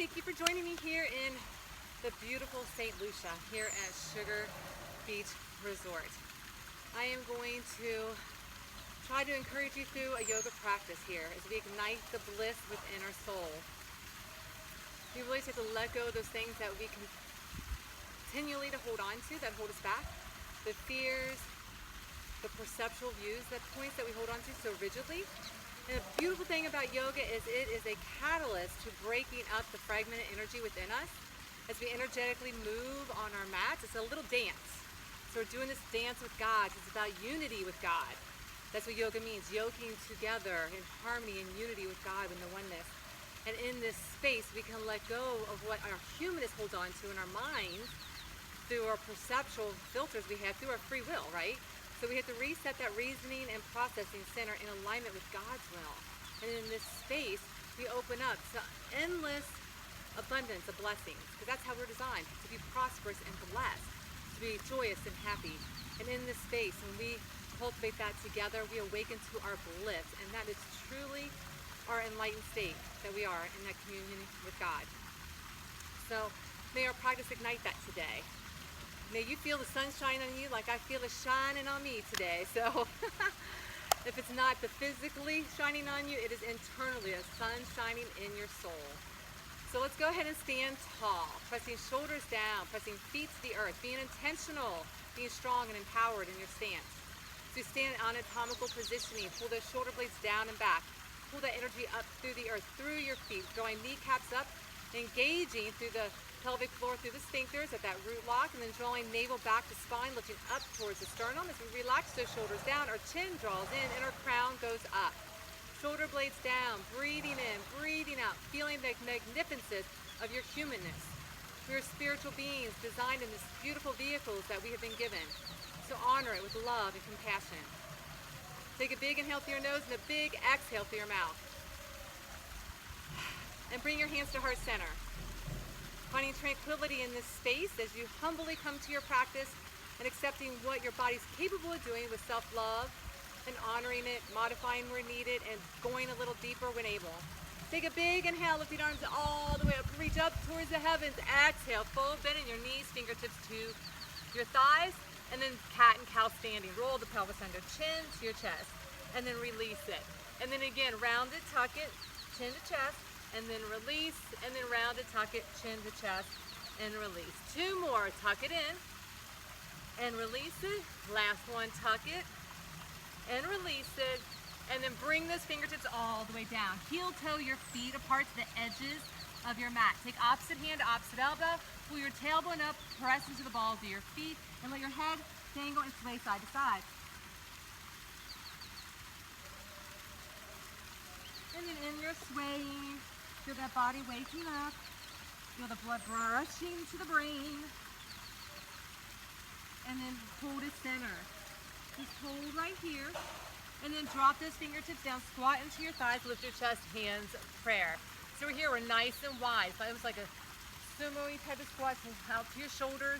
thank you for joining me here in the beautiful St. Lucia here at Sugar Beach Resort. I am going to try to encourage you through a yoga practice here as we ignite the bliss within our soul. We really have to let go of those things that we continually to hold on to that hold us back, the fears, the perceptual views, that points that we hold on to so rigidly. And the beautiful thing about yoga is it is a catalyst to breaking up the fragmented energy within us as we energetically move on our mats. It's a little dance. So we're doing this dance with God. It's about unity with God. That's what yoga means, yoking together in harmony and unity with God in the oneness. And in this space, we can let go of what our humanness holds on to in our minds through our perceptual filters we have through our free will, right? So we have to reset that reasoning and processing center in alignment with God's will. And in this space, we open up to endless abundance of blessings, because that's how we're designed, to be prosperous and blessed, to be joyous and happy. And in this space, when we cultivate that together, we awaken to our bliss, and that is truly our enlightened state that we are in that communion with God. So may our practice ignite that today. May you feel the sunshine on you like I feel it shining on me today. So if it's not the physically shining on you, it is internally a sun shining in your soul. So let's go ahead and stand tall, pressing shoulders down, pressing feet to the earth, being intentional, being strong and empowered in your stance. So you stand in anatomical positioning, pull those shoulder blades down and back, pull that energy up through the earth, through your feet, drawing kneecaps up, engaging through the pelvic floor, through the sphincters at that root lock, and then drawing navel back to spine, lifting up towards the sternum. As we relax those shoulders down, our chin draws in and our crown goes up. Shoulder blades down, breathing in, breathing out, feeling the magnificence of your humanness. We are spiritual beings designed in these beautiful vehicles that we have been given. So honor it with love and compassion. Take a big inhale through your nose and a big exhale through your mouth. And bring your hands to heart center. Finding tranquility in this space as you humbly come to your practice and accepting what your body's capable of doing with self-love and honoring it, modifying where needed, and going a little deeper when able. Take a big inhale, lifting arms all the way up, reach up towards the heavens. Exhale, full bend in your knees, fingertips to your thighs, and then cat and cow standing. Roll the pelvis under, chin to your chest, and then release it. And then again, round it, tuck it, chin to chest, and then release, and then round it, tuck it, chin to chest, and release. Two more, tuck it in, and release it. Last one, tuck it, and release it. And then bring those fingertips all the way down. Heel toe your feet apart to the edges of your mat. Take opposite hand to opposite elbow, pull your tailbone up, press into the balls of your feet, and let your head dangle and sway side to side. And then in your swaying, feel that body waking up. Feel the blood rushing to the brain. And then hold it center. Just hold right here. And then drop those fingertips down, squat into your thighs, lift your chest, hands, prayer. So we're here, we're nice and wide. So it was like a sumo-y type of squat, so out to your shoulders.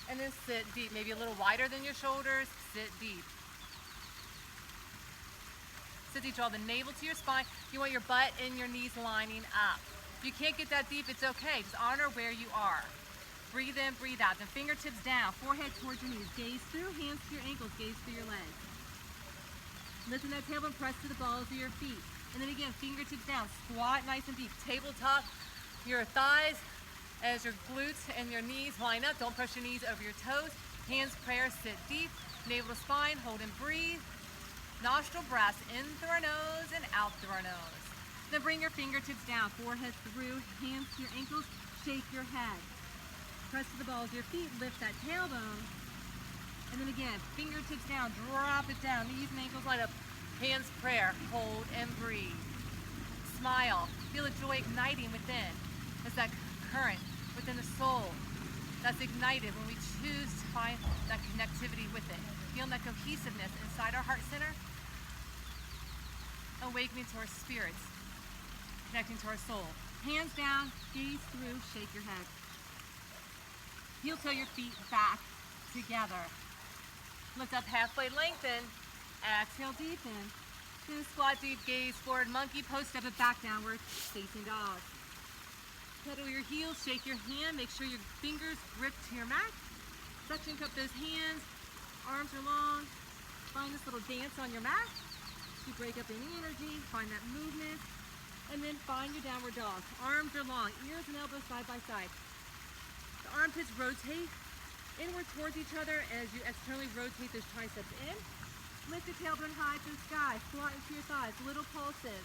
And then sit deep, maybe a little wider than your shoulders, sit deep. Draw the navel to your spine. You want your butt and your knees lining up. If you can't get that deep, it's okay. Just honor where you are. Breathe in, breathe out. Then fingertips down, forehead towards your knees. Gaze through, hands to your ankles, gaze through your legs. Lifting that tailbone, press to the balls of your feet. And then again, fingertips down, squat nice and deep. Tabletop your thighs as your glutes and your knees line up. Don't press your knees over your toes. Hands, prayer, sit deep. Navel to spine, hold and breathe. Nostril breaths in through our nose and out through our nose. Then bring your fingertips down, forehead through, hands to your ankles, shake your head. Press to the balls of your feet, lift that tailbone. And then again, fingertips down, drop it down, knees and ankles line up. Hands, prayer, hold and breathe. Smile, feel the joy igniting within. It's that current within the soul that's ignited when we choose to find that connectivity with it. Feeling that cohesiveness inside our heart center, awakening to our spirits, connecting to our soul. Hands down, gaze through, shake your head. Heel toe your feet back together. Lift up halfway, lengthen. Exhale, deepen. Then squat deep, gaze forward, monkey pose, step it back, downward facing dog. Pedal your heels, shake your hand, make sure your fingers grip to your mat. Suction cup those hands, arms are long. Find this little dance on your mat to break up any energy, find that movement, and then find your downward dog. Arms are long, ears and elbows side by side. The armpits rotate inward towards each other as you externally rotate those triceps in. Lift the tailbone high to the sky, squat into your thighs, little pulses.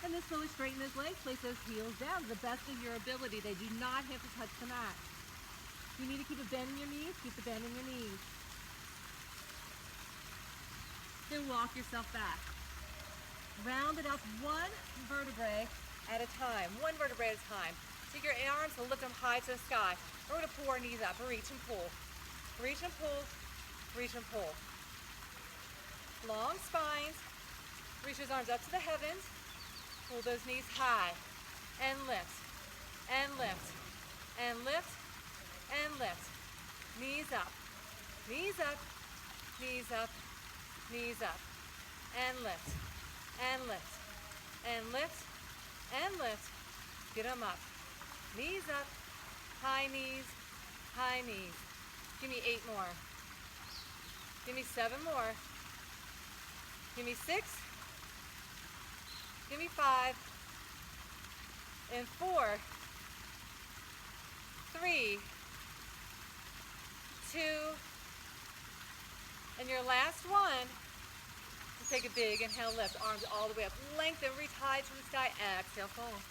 And then slowly straighten those legs, place those heels down to the best of your ability. They do not have to touch the mat. You need to keep a bend in your knees, keep the bend in your knees. Then walk yourself back. Round it up one vertebrae at a time, one vertebrae at a time. Take your arms and lift them high to the sky. We're gonna pull our knees up, reach and pull. Reach and pull, reach and pull. Long spines, reach those arms up to the heavens. Pull those knees high and lift, and lift, and lift, and lift. Knees up, knees up, knees up, knees up, and lift, and lift, and lift, and lift. Get them up. Knees up, high knees, high knees. Give me 8 more. Give me 7 more. Give me 6. Give me 5, and 4, 3, 2, and your last one. To take a big inhale, lift, arms all the way up. Lengthen, reach high to the sky, exhale, fold.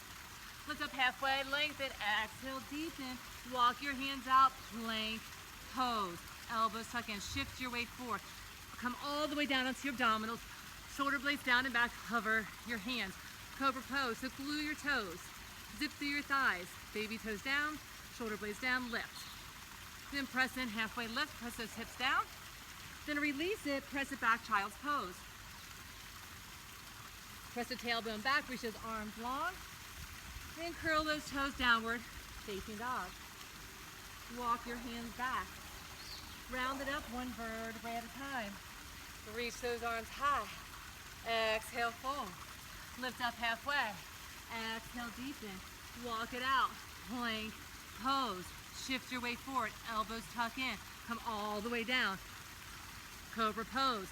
Lift up halfway, lengthen, exhale, deepen. Walk your hands out, plank, pose. Elbows tuck in, shift your weight forward. Come all the way down onto your abdominals. Shoulder blades down and back, hover your hands. Cobra pose, so glue your toes. Zip through your thighs. Baby toes down, shoulder blades down, lift. Then press in, halfway lift, press those hips down. Then release it, press it back, child's pose. Press the tailbone back, reach those arms long. Then curl those toes downward, facing dog. Walk your hands back. Round it up one vertebrae at a time. Reach those arms high. Exhale, fold. Lift up halfway. Exhale, deepen. Walk it out. Plank, pose. Shift your weight forward. Elbows tuck in. Come all the way down. Cobra pose.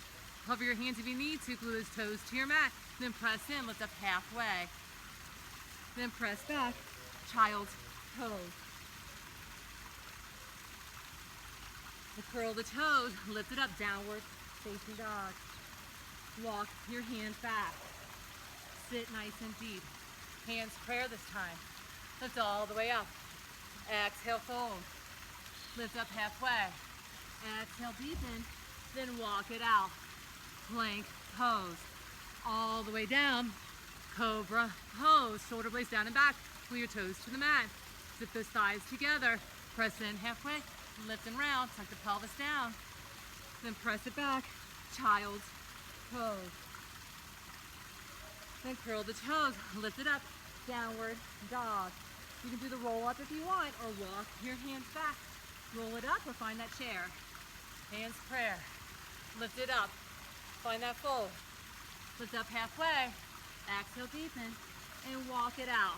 Hover your hands if you need to. Glue those toes to your mat. Then press in. Lift up halfway. Then press back. Child's pose. And curl the toes. Lift it up. Downward facing dog. Walk your hands back. Sit nice and deep. Hands prayer this time. Lift all the way up. Exhale, fold. Lift up halfway. Exhale, deepen. Then walk it out. Plank pose. All the way down. Cobra pose. Shoulder blades down and back. Glue your toes to the mat. Zip those thighs together. Press in halfway. Lift and round. Tuck the pelvis down. Then press it back. Child's pose. Then curl the toes. Lift it up. Downward dog. You can do the roll up if you want, or walk your hands back. Roll it up or find that chair. Hands prayer. Lift it up. Find that fold. Lift up halfway. Exhale, deepen, and walk it out.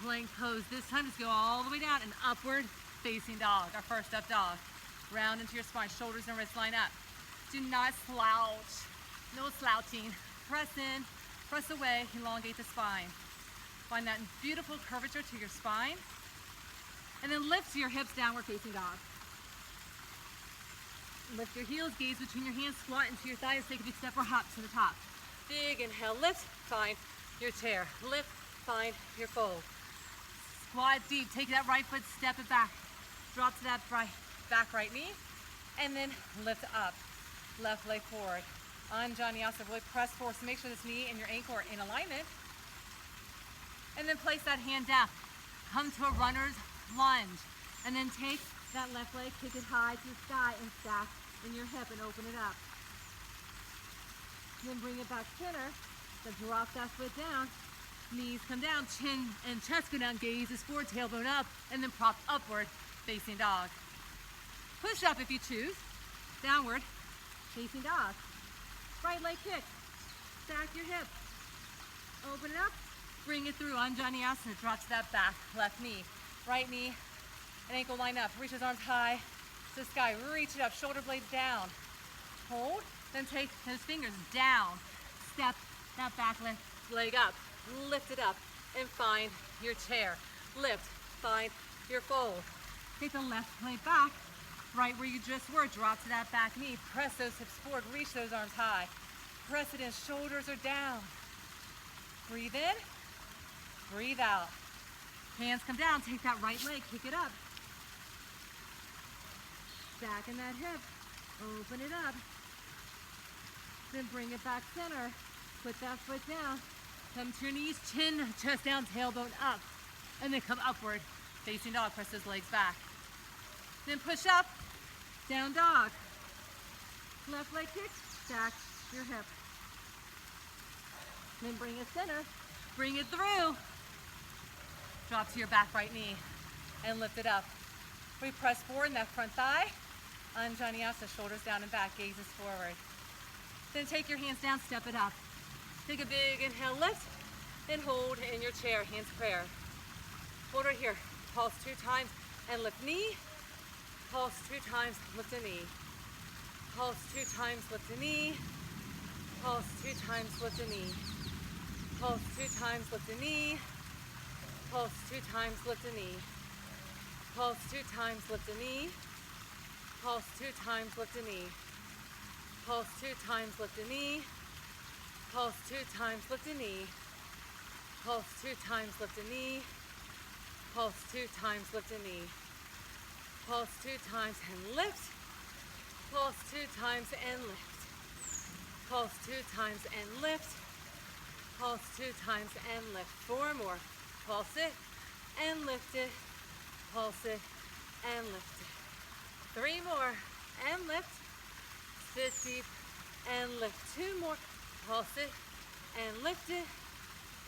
Plank pose. This time, just go all the way down and upward facing dog. Our first up dog. Round into your spine. Shoulders and wrists line up. Do not slouch. No slouching. Press in, press away, elongate the spine. Find that beautiful curvature to your spine. And then lift your hips, downward facing dog. Lift your heels, gaze between your hands, squat into your thighs, take a big step or hop to the top. Big inhale, lift, find your chair. Lift, find your fold. Squat deep, take that right foot, step it back. Drop to that back right knee, and then lift up. Left leg forward. Anjaneyasana, really press forward, so make sure this knee and your ankle are in alignment. And then place that hand down. Come to a runner's lunge. And then take that left leg, kick it high to the sky and stack in your hip and open it up. Then bring it back center. So drop that foot down. Knees come down, chin and chest go down, gaze is forward, tailbone up, and then prop upward, facing dog. Push up if you choose. Downward, facing dog. Right leg kick. Stack your hip. Open it up. Bring it through, Anjaneyasana, drop to that back, left knee, right knee, and ankle line up. Reach those arms high to the sky, reach it up, shoulder blades down. Hold, then take those fingers down. Step that back leg up, lift it up, and find your chair. Lift, find your fold. Take the left leg back, right where you just were, drop to that back knee, press those hips forward, reach those arms high. Press it in, shoulders are down. Breathe in, breathe out. Hands come down, take that right leg, kick it up. Back in that hip, open it up. Then bring it back center, put that foot down. Come to your knees, chin, chest down, tailbone up. And then come upward, facing dog, press those legs back. Then push up, down dog. Left leg kick, stack your hip. Then bring it center, bring it through. Drop to your back right knee and lift it up. We press forward in that front thigh. Anjaneyasana, shoulders down and back, gazes forward. Then take your hands down, step it up. Take a big inhale, lift, and hold in your chair, hands prayer. Hold right here, pulse 2 times and lift knee. Pulse 2 times, lift a knee. Pulse 2 times, lift a knee. Pulse 2 times, lift a knee. Pulse 2 times, lift a knee. Pulse 2 times, lift a knee. Pulse 2 times, lift a knee. Pulse 2 times, lift a knee. Pulse 2 times, lift a knee. Pulse 2 times, lift a knee. Pulse 2 times, lift a knee. Pulse 2 times, lift a knee. Pulse 2 times and lift. Pulse 2 times and lift. Pulse 2 times and lift. Pulse 2 times and lift. 4 more. Pulse it and lift it. Pulse it and lift it. 3 more and lift. Sit deep and lift. 2 more. Pulse it and lift it.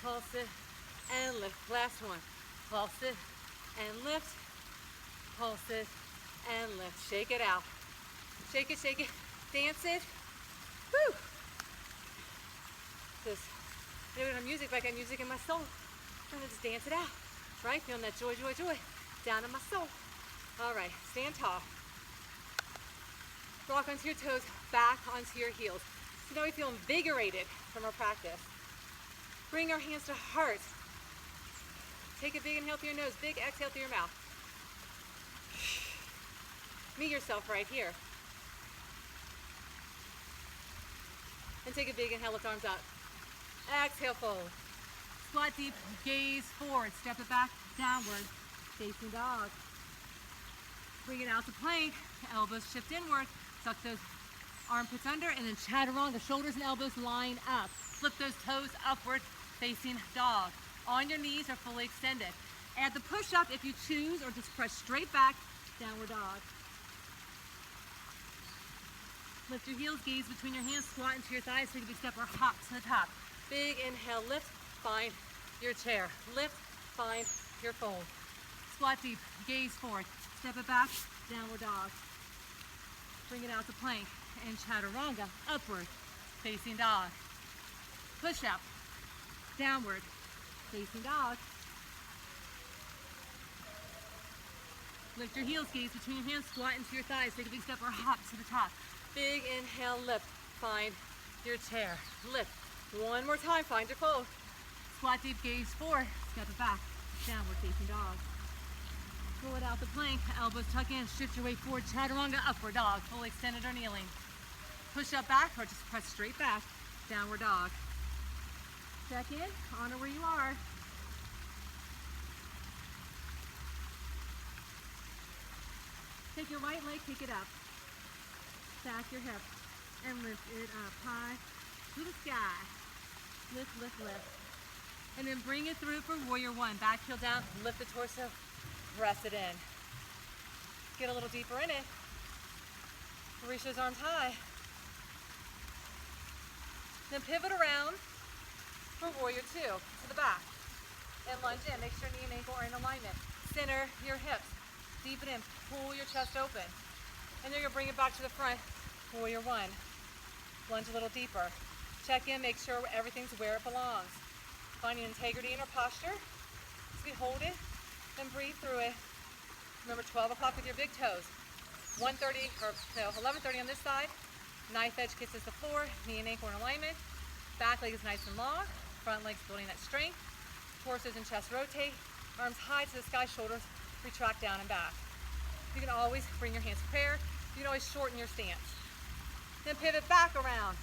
Pulse it and lift. Last one. Pulse it and lift. Pulse it and lift. Shake it out. Shake it, dance it. Woo! Just, you know, music, but I got music in my soul. I'm gonna just dance it out, right? Feeling that joy, joy, joy down in my soul. All right, stand tall. Rock onto your toes, back onto your heels. So now we feel invigorated from our practice. Bring our hands to heart. Take a big inhale through your nose, big exhale through your mouth. Meet yourself right here. And take a big inhale, lift arms up. Exhale, fold. Squat deep, gaze forward, step it back, downward, facing dog. Bring it out to plank, elbows shift inward, tuck those armpits under, and then chaturanga, shoulders and elbows line up. Flip those toes upward, facing dog. On your knees or fully extended. Add the push-up if you choose, or just press straight back, downward dog. Lift your heels, gaze between your hands, squat into your thighs, take a big step or hop to the top. Big inhale, lift, find your chair. Lift, find your fold. Squat deep, gaze forward, step it back, downward dog. Bring it out to plank and chaturanga, upward, facing dog. Push up, downward, facing dog. Lift your heels, gaze between your hands, squat into your thighs, take a big step or hop to the top. Big inhale, lift, find your chair. Lift. One more time, find your fold. Squat deep, gaze forward, step it back, downward facing dog. Roll it out the plank, elbows tuck in, shift your weight forward, chaturanga, upward dog, fully extended or kneeling. Push up back or just press straight back, downward dog. Check in, honor where you are. Take your right leg, kick it up. Stack your hip and lift it up high to the sky. Lift, lift, lift. And then bring it through for warrior one. Back heel down, lift the torso, press it in. Get a little deeper in it. Reach those arms high. Then pivot around for warrior two to the back. And lunge in. Make sure knee and ankle are in alignment. Center your hips. Deepen in. Pull your chest open. And then you'll bring it back to the front. Warrior one. Lunge a little deeper. Check in, make sure everything's where it belongs. Finding integrity in our posture. As we hold it and breathe through it. Remember 12 o'clock with your big toes. 11:30 on this side. Knife edge kisses the floor, knee and ankle in alignment. Back leg is nice and long. Front leg's building that strength. Torsos and chest rotate. Arms high to the sky, shoulders retract down and back. You can always bring your hands to prayer. You can always shorten your stance. Then pivot back around.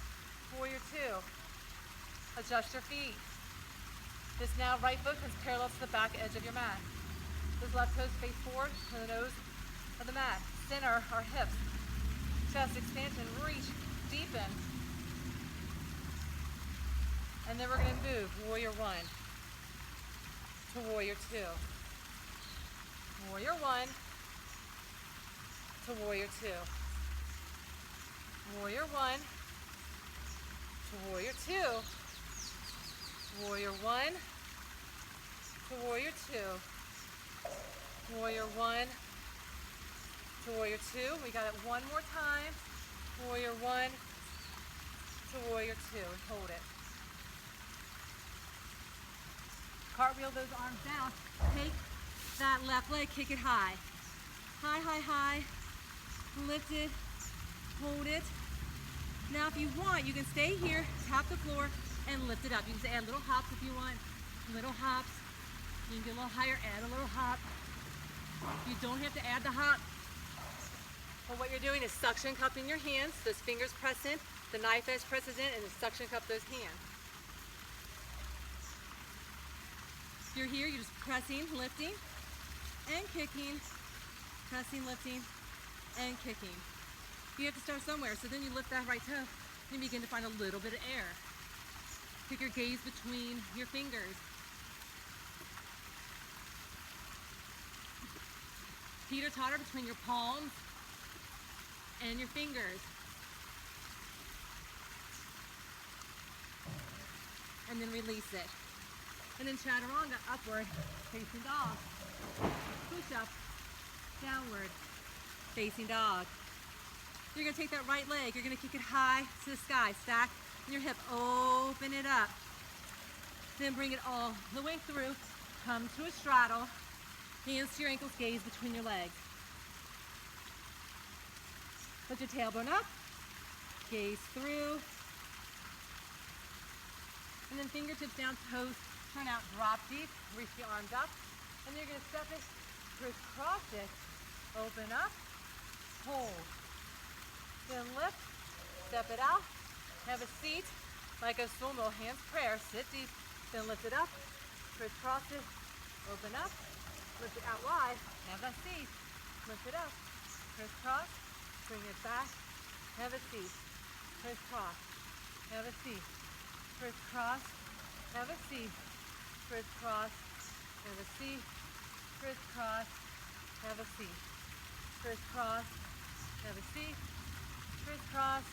Warrior two. Adjust your feet. This now right foot comes parallel to the back edge of your mat. Those left toes face forward to the nose of the mat. Center our hips. Chest expansion, reach, deepen. And then we're going to move warrior one to warrior two. Warrior one to warrior two. Warrior one to warrior two. Warrior one to warrior two. Warrior one to warrior two. We got it one more time. Warrior one to warrior two. And hold it. Cartwheel those arms down. Take that left leg, kick it high. High, high, high. Lift it. Hold it. Now if you want, you can stay here, tap the floor, and lift it up. You can add little hops if you want. Little hops. You can get a little higher, add a little hop. You don't have to add the hop. But what you're doing is suction cupping your hands. Those fingers press in, the knife edge presses in, and then suction cup those hands. If you're here, you're just pressing, lifting, and kicking. Pressing, lifting, and kicking. You have to start somewhere, so then you lift that right toe, and you begin to find a little bit of air. Take your gaze between your fingers. Teeter-totter between your palms and your fingers. And then release it. And then chaturanga, upward, facing dog. Push up, downward, facing dog. You're gonna take that right leg, you're gonna kick it high to the sky, stack your hip, open it up. Then bring it all the way through, come to a straddle, hands to your ankles, gaze between your legs. Put your tailbone up, gaze through, and then fingertips down, toes turn out, drop deep, reach the arms up, and then you're gonna step it, crisscross it, open up, hold. Then lift, step it out, have a seat, like a sumo, hands prayer, sit deep, then lift it up, crisscross it, open up, lift it out wide, have a seat, lift it up, crisscross, bring it back, have a seat, crisscross, have a seat, crisscross, have a seat, crisscross, have a seat, crisscross, have a seat, crisscross, have a seat, crisscross,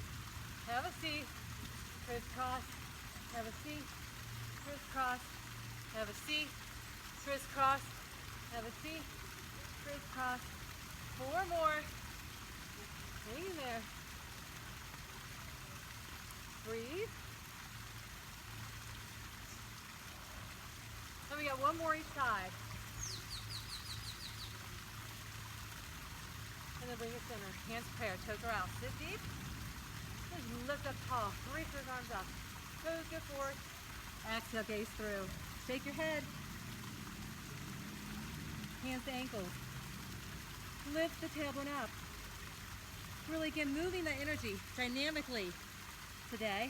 have a seat, crisscross, have a seat, crisscross, have a seat, crisscross, have a seat, crisscross. 4 more. Hang in there. Breathe. And we got 1 more each side. And then bring it center. Hands prayer, toes are out. Sit deep. Just lift up tall. Reach those arms up. Toes go forward. Exhale, gaze through. Shake your head. Hands to ankles. Lift the tailbone up. Really, again, moving that energy dynamically today.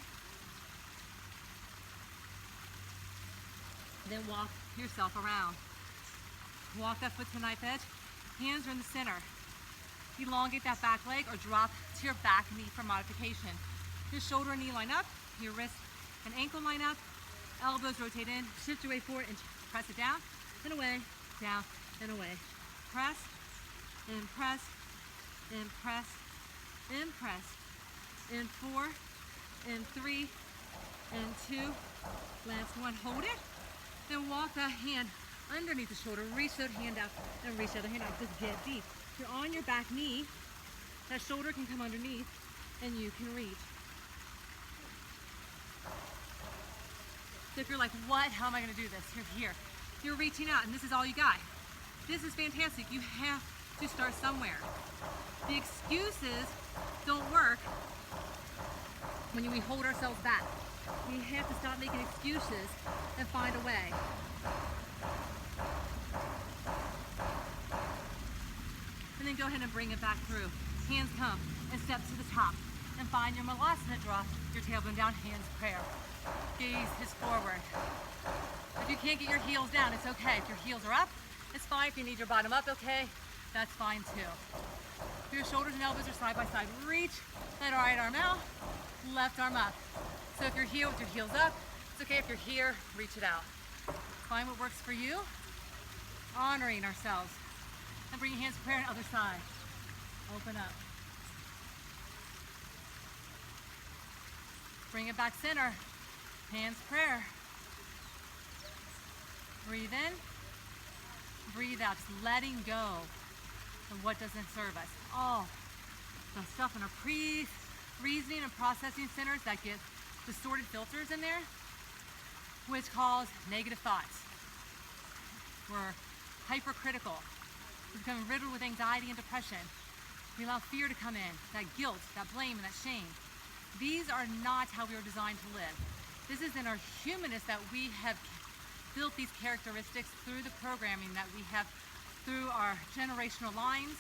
Then walk yourself around. Walk that foot to knife edge. Hands are in the center. Elongate that back leg or drop to your back knee for modification. Your shoulder and knee line up, your wrist and ankle line up, elbows rotate in, shift your weight forward and press it down and away, down and away. Press, and press, and press, and press. And 4, and 3, and 2, last one, hold it. Then walk that hand underneath the shoulder, reach that hand out, and reach the other hand out, just get deep. If you're on your back knee, that shoulder can come underneath and you can reach. So if you're like, what? How am I gonna do this? You're here. You're reaching out and this is all you got. This is fantastic. You have to start somewhere. The excuses don't work when we hold ourselves back. We have to stop making excuses and find a way. And then go ahead and bring it back through. Hands come and step to the top. And find your Malasana draw, your tailbone down, hands prayer. Gaze is forward. If you can't get your heels down, it's okay. If your heels are up, it's fine. If you need your bottom up, okay, that's fine too. If your shoulders and elbows are side by side, reach that right arm out, left arm up. So if you're here with your heels up, it's okay. If you're here, reach it out. Find what works for you. Honoring ourselves. And bring your hands to prayer on the other side. Open up. Bring it back center. Hands prayer. Breathe in. Breathe out. Just letting go of what doesn't serve us. All the stuff in our reasoning and processing centers that get distorted filters in there, which cause negative thoughts. We're hypercritical. We become riddled with anxiety and depression. We allow fear to come in, that guilt, that blame, and that shame. These are not how we were designed to live. This is in our humanness that we have built these characteristics through the programming that we have through our generational lines,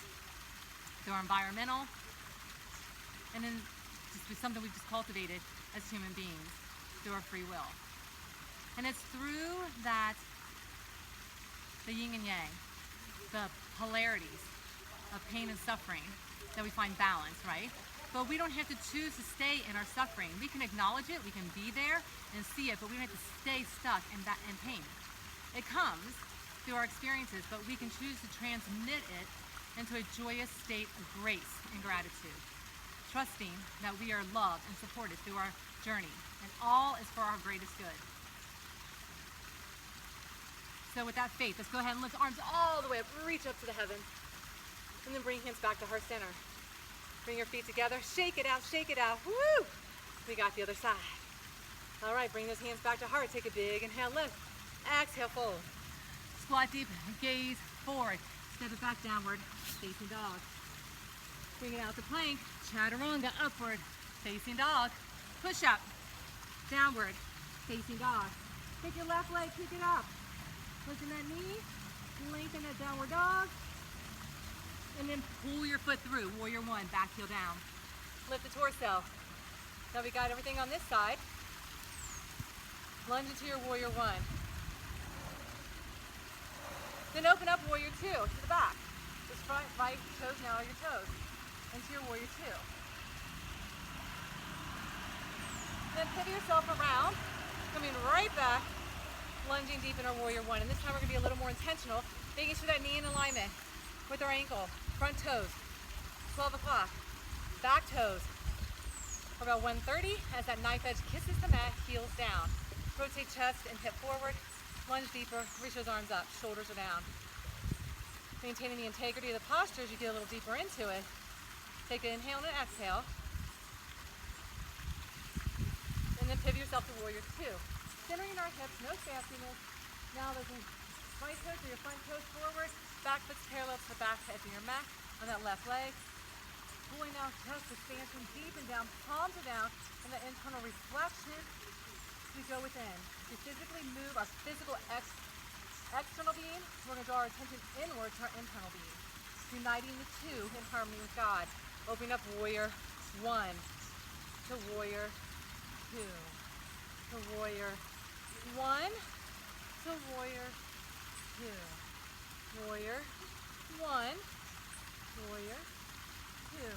through our environmental, and then just something we've just cultivated as human beings through our free will. And it's through that, the yin and yang, the polarities of pain and suffering, that we find balance, right? But we don't have to choose to stay in our suffering. We can acknowledge it, we can be there and see it, but we don't have to stay stuck in pain. It comes through our experiences, but we can choose to transmit it into a joyous state of grace and gratitude, trusting that we are loved and supported through our journey, and all is for our greatest good. So with that faith, let's go ahead and lift arms all the way up, reach up to the heavens, and then bring hands back to heart center. Bring your feet together, shake it out, woo! We got the other side. All right, bring those hands back to heart, take a big inhale, lift, exhale, fold. Squat deep, gaze forward, step it back downward, facing dog. Bring it out to plank, chaturanga, upward, facing dog. Push up, downward, facing dog. Take your left leg, kick it up. Listen that knee, lengthen that downward dog, and then pull your foot through, warrior one, back heel down. Lift the torso. Now we got everything on this side. Lunge into your warrior one. Then open up warrior two to the back. Just front, right toes, now your toes. Into your warrior two. Then pivot yourself around, coming right back, lunging deep in our warrior one. And this time we're gonna be a little more intentional, making sure that knee in alignment with our ankle. Front toes, 12 o'clock. Back toes are about 1:30 as that knife edge kisses the mat, heels down. Rotate chest and hip forward, lunge deeper, reach those arms up, shoulders are down. Maintaining the integrity of the posture as you get a little deeper into it. Take an inhale and an exhale. And then pivot yourself to warrior two. Centering our hips, no sassiness. Now there's a right toes or your front toes forward, back foot's parallel to the back edge of your mat on that left leg. Pulling out chest expansion deep and down, palms are down, and the internal reflection as we go within. We physically move our physical external being. We're going to draw our attention inward to our internal being. Uniting the two in harmony with God. Opening up warrior one to warrior two to warrior one to warrior two. Warrior one, warrior two,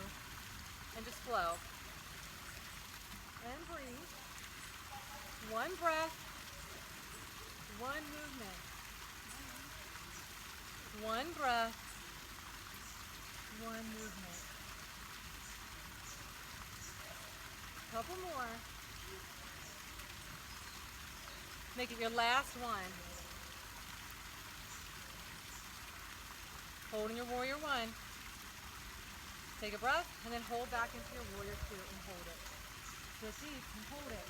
and just flow. And breathe. One breath, one movement. One breath, one movement. Couple more. Make it your last one. Holding your warrior one. Take a breath and then hold back into your warrior two and hold it. Sit deep and hold it.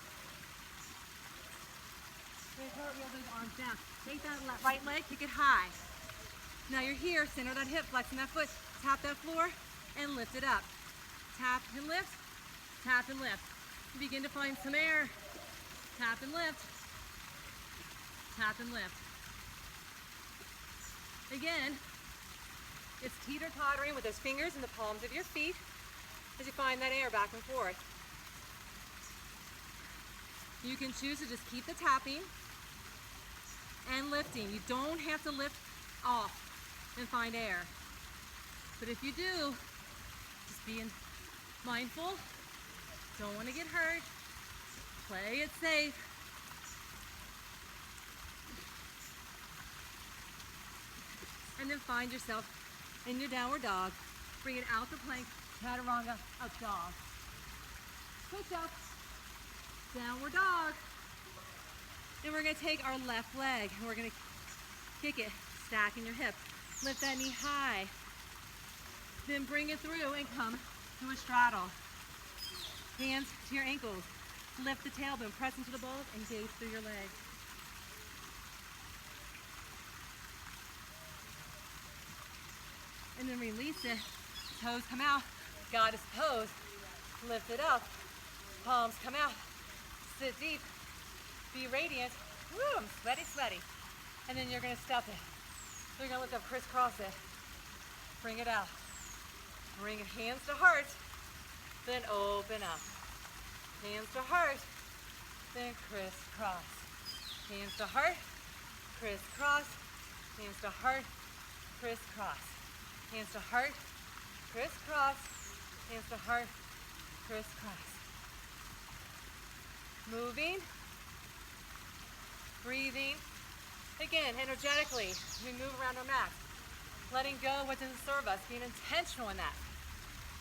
And cartwheel those arms down. Take that right leg, kick it high. Now you're here, center that hip, flexing that foot, tap that floor, and lift it up. Tap and lift, tap and lift. You begin to find some air. Tap and lift, tap and lift. Again, it's teeter-tottering with those fingers in the palms of your feet as you find that air back and forth. You can choose to just keep the tapping and lifting. You don't have to lift off and find air. But if you do, just being mindful, don't want to get hurt, play it safe. And then find yourself in your downward dog. Bring it out the plank, chaturanga, up dog. Push up, downward dog. And we're gonna take our left leg and we're gonna kick it, stacking your hip. Lift that knee high. Then bring it through and come to a straddle. Hands to your ankles. Lift the tailbone, press into the balls and gaze through your legs. And then release it. Toes come out. Goddess pose. Lift it up. Palms come out. Sit deep. Be radiant. Woo, I'm sweaty, sweaty. And then you're gonna step it. So you're gonna lift up, crisscross it. Bring it out. Bring it hands to heart. Then open up. Hands to heart. Then crisscross. Hands to heart. Crisscross. Hands to heart. Crisscross. Hands to heart. Crisscross. Hands to heart. Crisscross. Moving. Breathing. Again, energetically, we move around our mat. Letting go what doesn't serve us, being intentional in that.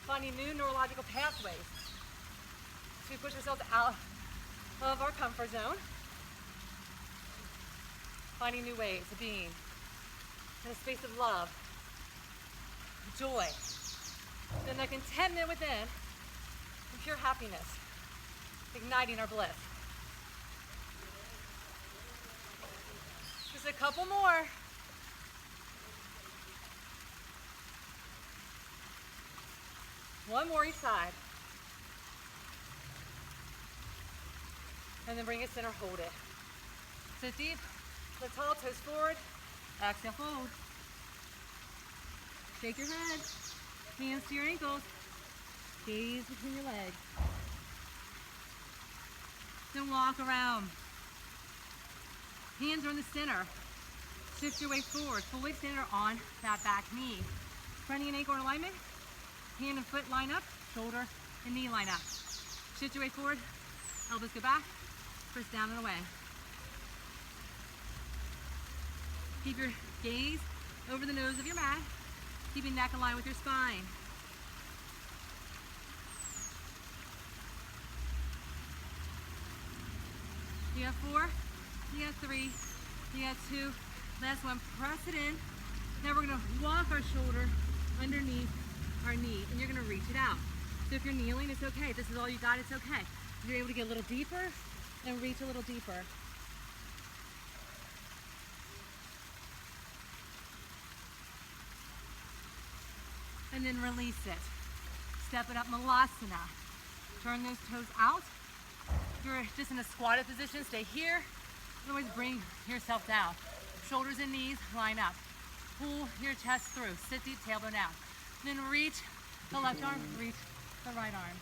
Finding new neurological pathways to push ourselves out of our comfort zone. Finding new ways of being in a space of love, joy, then the contentment within, and pure happiness, igniting our bliss. Just a couple more. One more each side. And then bring it center, hold it. Sit deep, lift tall, toes forward. Exhale, fold. Shake your head. Hands to your ankles. Gaze between your legs. Then walk around. Hands are in the center. Shift your weight forward. Full weight center on that back knee. Front knee and ankle in alignment. Hand and foot line up. Shoulder and knee line up. Shift your weight forward. Elbows go back. Press down and away. Keep your gaze over the nose of your mat. Keeping neck in line with your spine. You got 4, you got 3, you got 2. Last one, press it in. Now we're gonna walk our shoulder underneath our knee and you're gonna reach it out. So if you're kneeling, it's okay. If this is all you got, it's okay. You're able to get a little deeper and reach a little deeper. And then release it. Step it up, Malasana. Turn those toes out. If you're just in a squatted position, stay here. Otherwise, bring yourself down. Shoulders and knees line up. Pull your chest through. Sit deep, tailbone out. Then reach the left arm, reach the right arm.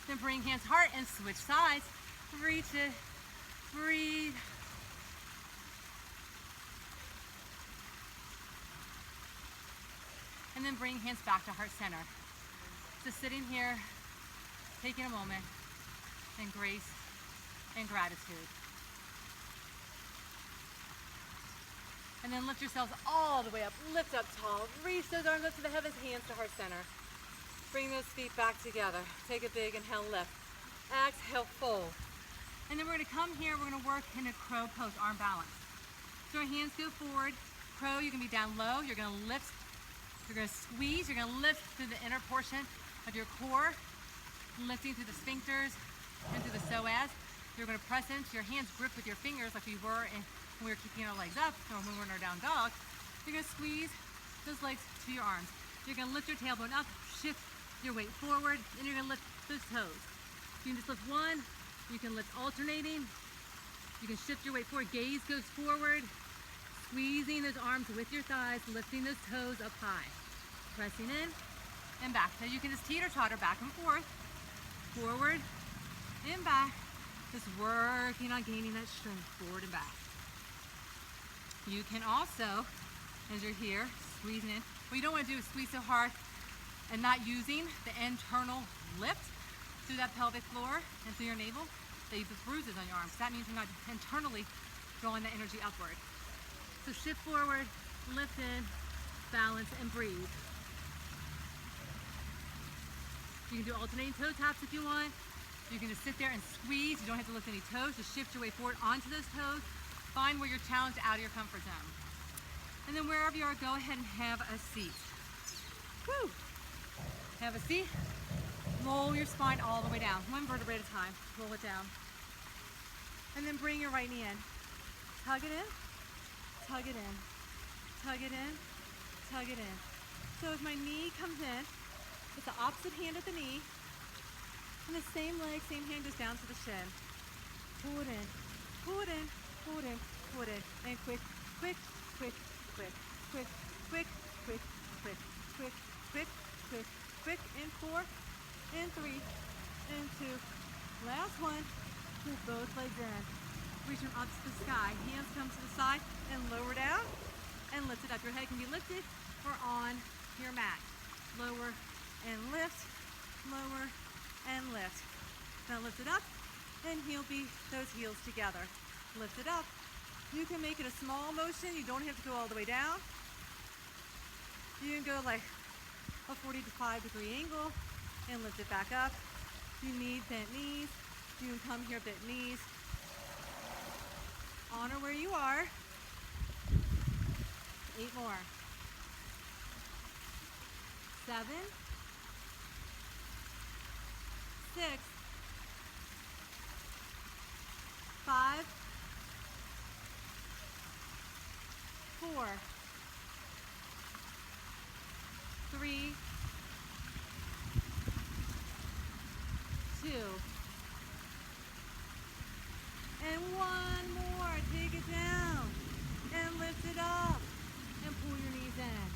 Then bring hands heart and switch sides. Reach it, breathe. And then bring hands back to heart center. Just sitting here, taking a moment in grace and gratitude. And then lift yourselves all the way up. Lift up tall. Reach those arms up to the heavens, hands to heart center. Bring those feet back together. Take a big inhale, lift. Exhale, fold. And then we're gonna come here, we're gonna work in a crow pose, arm balance. So our hands go forward. Crow, you can be down low. You're gonna lift, you're gonna squeeze, you're gonna lift through the inner portion of your core. lifting through the sphincters and through the psoas. You're going to press into your hands, grip with your fingers like we were when we were keeping our legs up or when we were in our down dog. You're going to squeeze those legs to your arms. You're going to lift your tailbone up, shift your weight forward, and you're going to lift those toes. You can just lift one, you can lift alternating, you can shift your weight forward, gaze goes forward, squeezing those arms with your thighs, lifting those toes up high, pressing in and back. Now you can just teeter-totter back and forth, forward and back, just working on gaining that strength forward and back. You can also, as you're here, squeezing in, what you don't want to do is squeeze so hard and not using the internal lift through that pelvic floor and through your navel that you have bruises on your arms. That means you're not internally drawing that energy upward. So shift forward, lift in, balance, and breathe. You can do alternating toe taps if you want. You can just sit there and squeeze. You don't have to lift any toes. Just shift your weight forward onto those toes. Find where you're challenged out of your comfort zone. And then wherever you are, go ahead and have a seat. Woo! Have a seat. Roll your spine all the way down. One vertebrae at a time. Roll it down. And then bring your right knee in. Tug it in. Tug it in. Tug it in. Tug it in. So as my knee comes in, with the opposite hand at the knee, and the same leg, same hand goes down to the shin. Pull it in. Pull it in. Pull it in. Pull it in. And quick, quick, quick, quick, quick, quick, quick, quick, quick, quick, quick, quick, and 4, and 3, and 2. Last one. Pull both legs in. Reach them up to the sky. Hands come to the side and lower down and lift it up. Your head can be lifted or on your mat. Lower and lift, lower and lift. Now lift it up and heel those heels together. Lift it up. You can make it a small motion. You don't have to go all the way down. You can go like a 45-degree angle and lift it back up. You need bent knees. You can come here, bent knees. Honor where you are. 8 more. 7, 6, 5, 4, 3, 2, and 1 more. Take it down and lift it up and pull your knees in.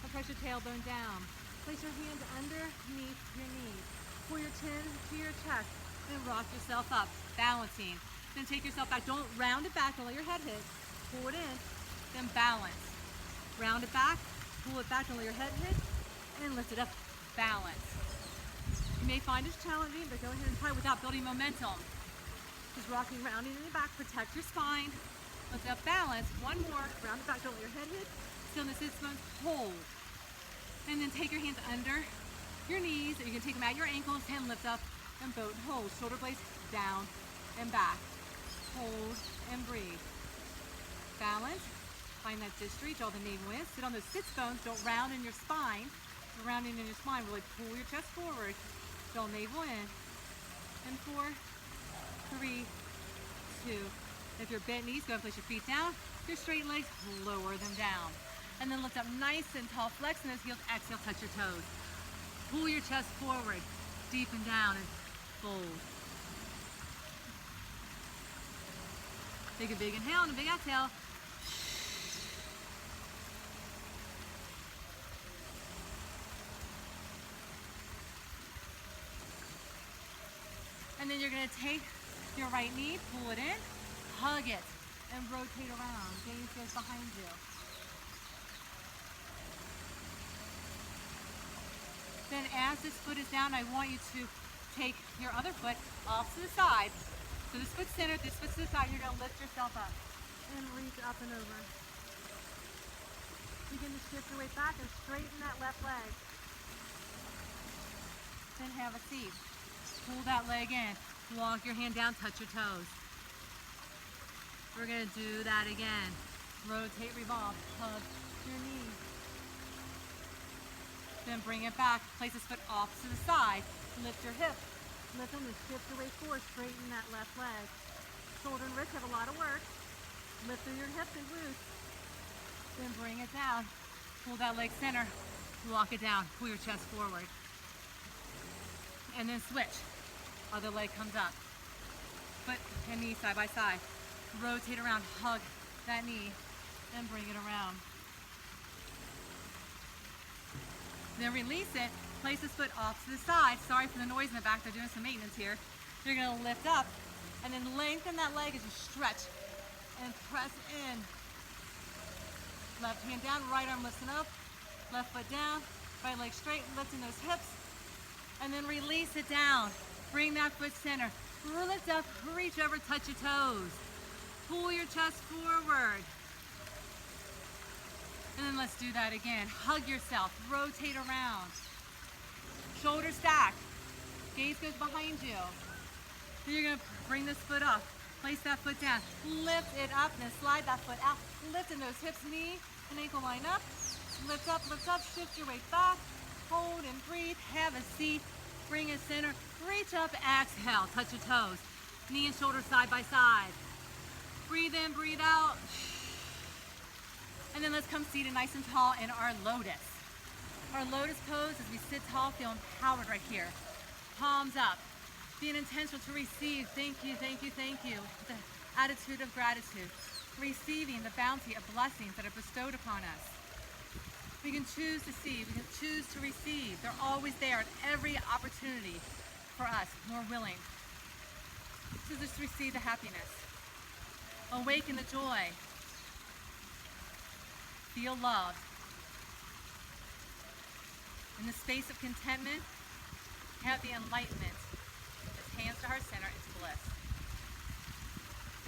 And press your tailbone down. Place your hands underneath your knees. Pull your chin to your chest and rock yourself up, balancing. Then take yourself back. Don't round it back. Don't let your head hit. Pull it in. Then balance. Round it back. Pull it back. Don't let your head hit. And lift it up. Balance. You may find this challenging, but go ahead and try without building momentum. Just rocking, rounding in the back. Protect your spine. Lift it up. Balance. 1 more. Round it back. Don't let your head hit. Still in the sit bones. Hold. And then take your hands under your knees. You can take them at your ankles and lift up and boat and hold. Shoulder blades down and back. Hold and breathe. Balance. Find that distry. Draw the navel in. Sit on those sits bones. Don't round in your spine. Rounding in your spine. Really pull your chest forward. Draw navel in. And 4, 3, 2. If you're bent knees, go ahead and place your feet down. Your straight legs, lower them down. And then lift up nice and tall, flex in those heels, exhale, touch your toes. Pull your chest forward, deepen down and fold. Take a big inhale and a big exhale. And then you're gonna take your right knee, pull it in, hug it, and rotate around. Gaze goes behind you. Then as this foot is down, I want you to take your other foot off to the side. So this foot's centered, this foot's to the side. You're gonna lift yourself up and reach up and over. Begin to shift your weight back and straighten that left leg. Then have a seat. Pull that leg in. Walk your hand down, touch your toes. We're gonna do that again. Rotate, revolve, hug your knees. Then bring it back. Place this foot off to the side. Lift your hips. Lift them and shift your weight forward. Straighten that left leg. Shoulder and wrist have a lot of work. Lift through your hips and glutes. Then bring it down. Pull that leg center. Walk it down. Pull your chest forward. And then switch. Other leg comes up. Foot and knee side by side. Rotate around. Hug that knee. And bring it around. Then release it. Place this foot off to the side. Sorry for the noise in the back. They're doing some maintenance here. You're going to lift up and then lengthen that leg as you stretch and press in. Left hand down, right arm lifting up. Left foot down, right leg straight, lifting those hips. And then release it down. Bring that foot center. Lift up, reach over, touch your toes. Pull your chest forward. And then let's do that again. Hug yourself, rotate around. Shoulder stack. Gaze goes behind you. Then you're gonna bring this foot up. Place that foot down. Lift it up and then slide that foot out. Lifting those hips, knee and ankle line up. Lift up, shift your weight back. Hold and breathe, have a seat. Bring it center, reach up, exhale, touch your toes. Knee and shoulder side by side. Breathe in, breathe out. And then let's come seated nice and tall in our lotus. Our lotus pose as we sit tall, feel empowered right here. Palms up. Being intentional to receive. Thank you, thank you, thank you. The attitude of gratitude. Receiving the bounty of blessings that are bestowed upon us. We can choose to see, we can choose to receive. They're always there at every opportunity for us, more willing. So just receive the happiness. Awaken the joy. Feel love. In the space of contentment, have the enlightenment. It's hands to heart center, it's bliss.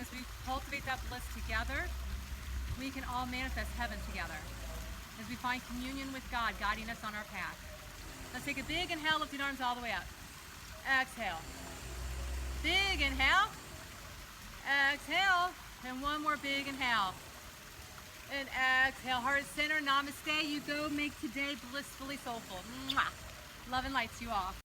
As we cultivate that bliss together, we can all manifest heaven together. As we find communion with God guiding us on our path. Let's take a big inhale, lifting arms all the way up. Exhale. Big inhale. Exhale. And one more big inhale. And exhale. Heart center, namaste. You go make today blissfully soulful. Mwah. Love and light to you all.